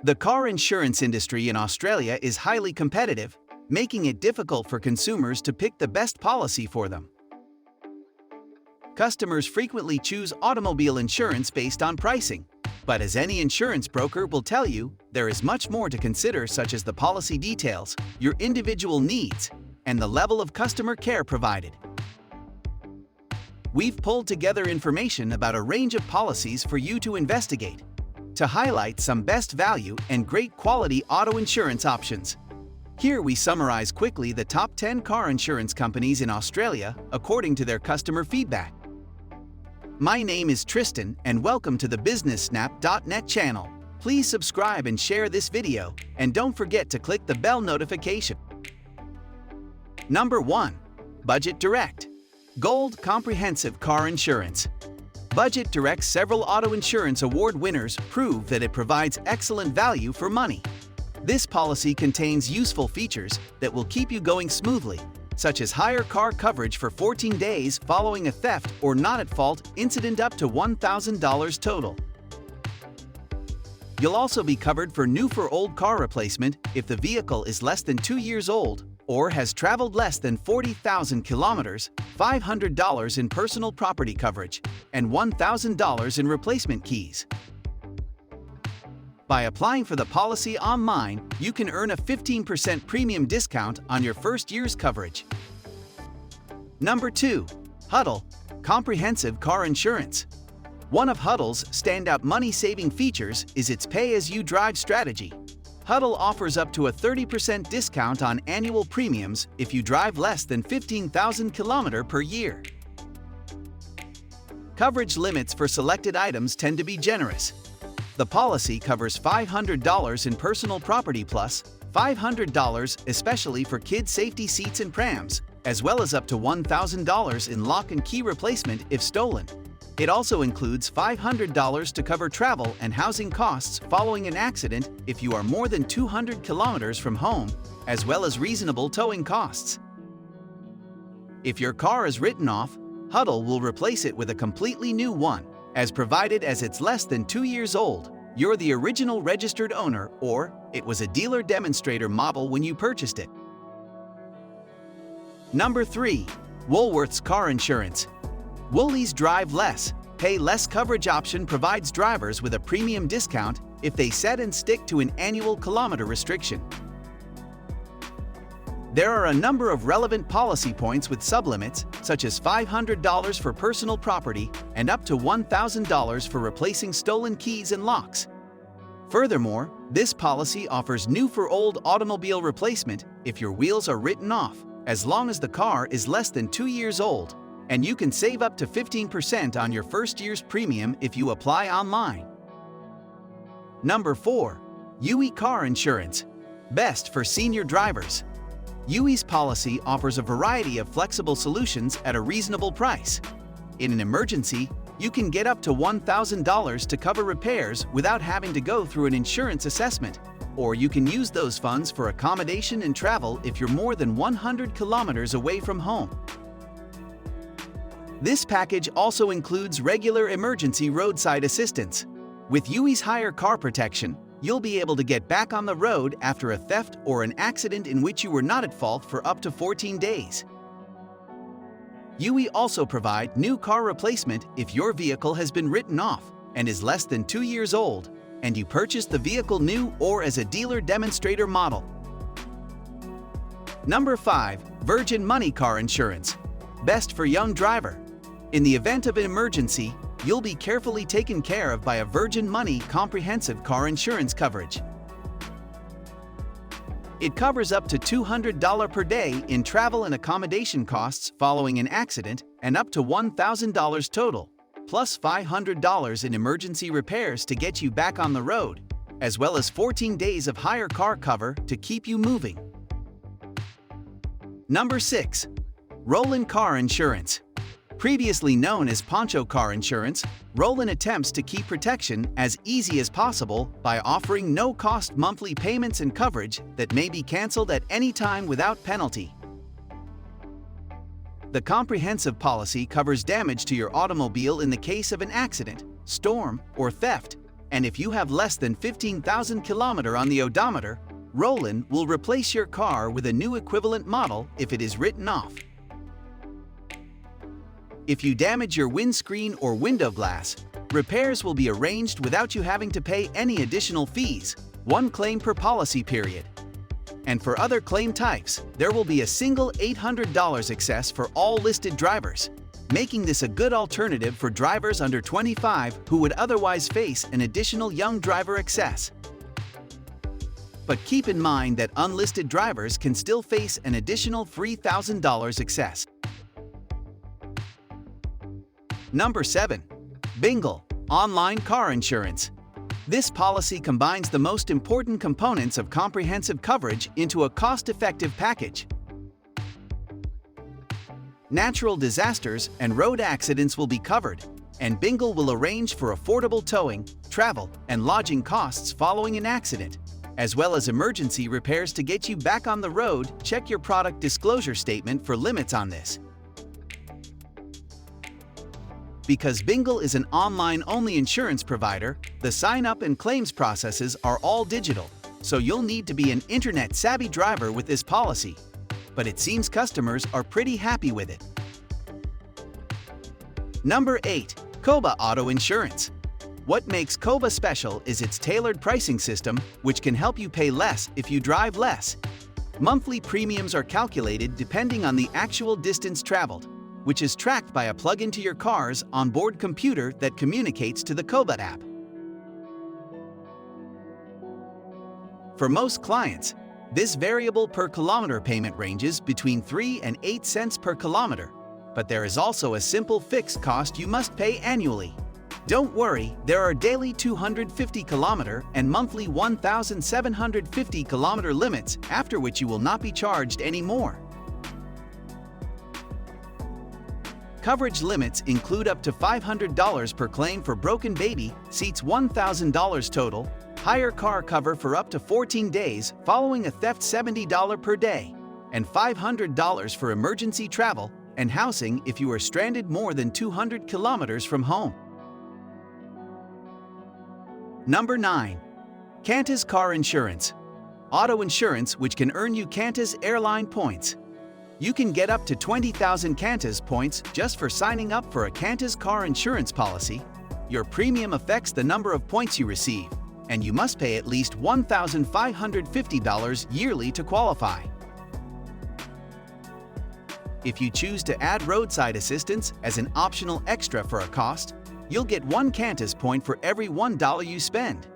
The car insurance industry in Australia is highly competitive, making it difficult for consumers to pick the best policy for them. Customers frequently choose automobile insurance based on pricing, but as any insurance broker will tell you, there is much more to consider, such as the policy details, your individual needs, and the level of customer care provided. We've pulled together information about a range of policies for you to investigate, to highlight some best value and great quality auto insurance options. Here we summarize quickly the top 10 car insurance companies in Australia according to their customer feedback. My name is Tristan and welcome to the businesssnap.net channel. Please subscribe and share this video, and don't forget to click the bell notification. Number 1. Budget Direct. Gold Comprehensive Car Insurance. Budget Direct's several auto insurance award winners prove that it provides excellent value for money. This policy contains useful features that will keep you going smoothly, such as higher car coverage for 14 days following a theft or not-at-fault incident up to $1,000 total. You'll also be covered for new-for-old car replacement if the vehicle is less than 2 years old or has traveled less than 40,000 kilometers, $500 in personal property coverage, and $1,000 in replacement keys. By applying for the policy online, you can earn a 15% premium discount on your first year's coverage. Number 2. Huddle Comprehensive Car Insurance. One of Huddle's standout money-saving features is its pay-as-you-drive strategy. Huddle offers up to a 30% discount on annual premiums if you drive less than 15,000 kilometers per year. Coverage limits for selected items tend to be generous. The policy covers $500 in personal property plus $500 especially for kids' safety seats and prams, as well as up to $1,000 in lock and key replacement if stolen. It also includes $500 to cover travel and housing costs following an accident if you are more than 200 kilometers from home, as well as reasonable towing costs. If your car is written off, Huddle will replace it with a completely new one, as provided as it's less than 2 years old, you're the original registered owner, or it was a dealer demonstrator model when you purchased it. Number 3. Woolworths Car Insurance. Woolies Drive Less, Pay Less coverage option provides drivers with a premium discount if they set and stick to an annual kilometer restriction. There are a number of relevant policy points with sublimits, such as $500 for personal property and up to $1,000 for replacing stolen keys and locks. Furthermore, this policy offers new-for-old automobile replacement if your wheels are written off, as long as the car is less than 2 years old, and you can save up to 15% on your first year's premium if you apply online. Number 4. UE Car Insurance. Best for senior drivers. UE's policy offers a variety of flexible solutions at a reasonable price. In an emergency, you can get up to $1,000 to cover repairs without having to go through an insurance assessment, or you can use those funds for accommodation and travel if you're more than 100 kilometers away from home. This package also includes regular emergency roadside assistance. With UE's higher car protection, you'll be able to get back on the road after a theft or an accident in which you were not at fault for up to 14 days. UE also provide new car replacement if your vehicle has been written off and is less than 2 years old, and you purchased the vehicle new or as a dealer demonstrator model. Number 5. Virgin Money Car Insurance. Best for young driver. In the event of an emergency, you'll be carefully taken care of by a Virgin Money comprehensive car insurance coverage. It covers up to $200 per day in travel and accommodation costs following an accident and up to $1,000 total, plus $500 in emergency repairs to get you back on the road, as well as 14 days of higher car cover to keep you moving. Number 6. Rollin Car Insurance. Previously known as Poncho Car Insurance, Rollin attempts to keep protection as easy as possible by offering no-cost monthly payments and coverage that may be canceled at any time without penalty. The comprehensive policy covers damage to your automobile in the case of an accident, storm, or theft, And if you have less than 15,000 kilometers on the odometer, Roland will replace your car with a new equivalent model if it is written off. If you damage your windscreen or window glass, repairs will be arranged without you having to pay any additional fees, one claim per policy period. And for other claim types, there will be a single $800 excess for all listed drivers, making this a good alternative for drivers under 25 who would otherwise face an additional young driver excess. But keep in mind that unlisted drivers can still face an additional $3,000 excess. Number 7. Bingle, online car insurance. This policy combines the most important components of comprehensive coverage into a cost-effective package. Natural disasters and road accidents will be covered, and Bingle will arrange for affordable towing, travel, and lodging costs following an accident, as well as emergency repairs to get you back on the road. Check your product disclosure statement for limits on this. Because Bingle is an online-only insurance provider, the sign-up and claims processes are all digital, so you'll need to be an internet-savvy driver with this policy. But it seems customers are pretty happy with it. Number 8. Coba Auto Insurance. What makes Coba special is its tailored pricing system, which can help you pay less if you drive less. Monthly premiums are calculated depending on the actual distance traveled, which is tracked by a plug into your car's onboard computer that communicates to the Coba app. For most clients, this variable per kilometer payment ranges between 3 and 8 cents per kilometer, but there is also a simple fixed cost you must pay annually. Don't worry, there are daily 250 kilometer and monthly 1,750 kilometer limits, after which you will not be charged any more. Coverage limits include up to $500 per claim for broken baby seats, $1,000 total, higher car cover for up to 14 days following a theft, $70 per day, and $500 for emergency travel and housing if you are stranded more than 200 kilometers from home. Number 9. Cantus Car Insurance. Auto insurance which can earn you Cantus airline points. You can get up to 20,000 Cantus points just for signing up for a Cantus Car Insurance policy. Your premium affects the number of points you receive, and you must pay at least $1,550 yearly to qualify. If you choose to add roadside assistance as an optional extra for a cost, you'll get 1 Cantus point for every $1 you spend.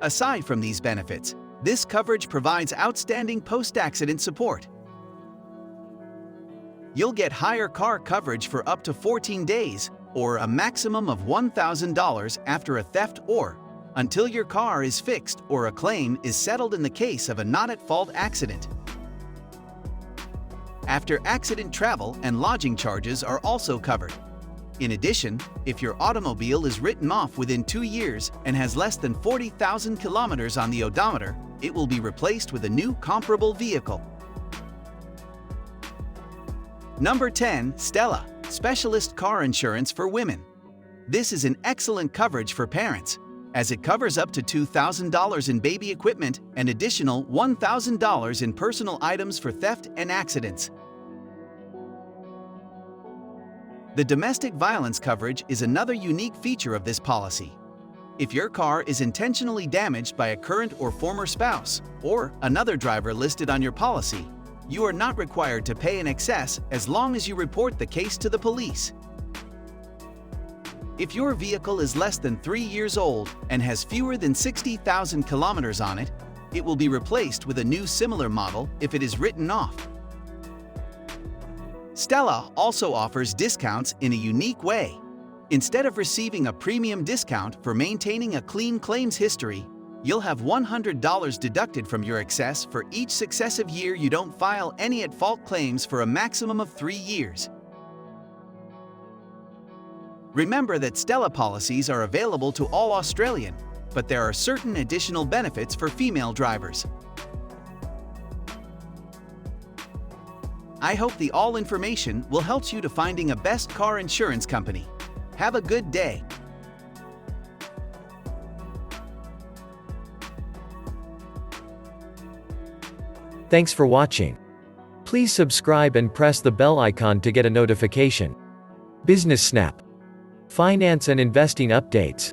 Aside from these benefits, this coverage provides outstanding post-accident support. You'll get higher car coverage for up to 14 days, or a maximum of $1,000 after a theft or until your car is fixed or a claim is settled in the case of a not-at-fault accident. After-accident travel and lodging charges are also covered. In addition, if your automobile is written off within 2 years and has less than 40,000 kilometers on the odometer, it will be replaced with a new comparable vehicle. Number 10. Stella, Specialist Car Insurance for Women. This is an excellent coverage for parents, as it covers up to $2,000 in baby equipment and additional $1,000 in personal items for theft and accidents. The domestic violence coverage is another unique feature of this policy. If your car is intentionally damaged by a current or former spouse or another driver listed on your policy, you are not required to pay an excess as long as you report the case to the police. If your vehicle is less than 3 years old and has fewer than 60,000 kilometers on it, it will be replaced with a new similar model if it is written off. Stella also offers discounts in a unique way. Instead of receiving a premium discount for maintaining a clean claims history, you'll have $100 deducted from your excess for each successive year you don't file any at-fault claims for a maximum of 3 years. Remember that Stella policies are available to all Australian, but there are certain additional benefits for female drivers. I hope the all information will help you to finding a best car insurance company. Have a good day. Thanks for watching. Please subscribe and press the bell icon to get a notification. Business Snap. Finance and investing updates.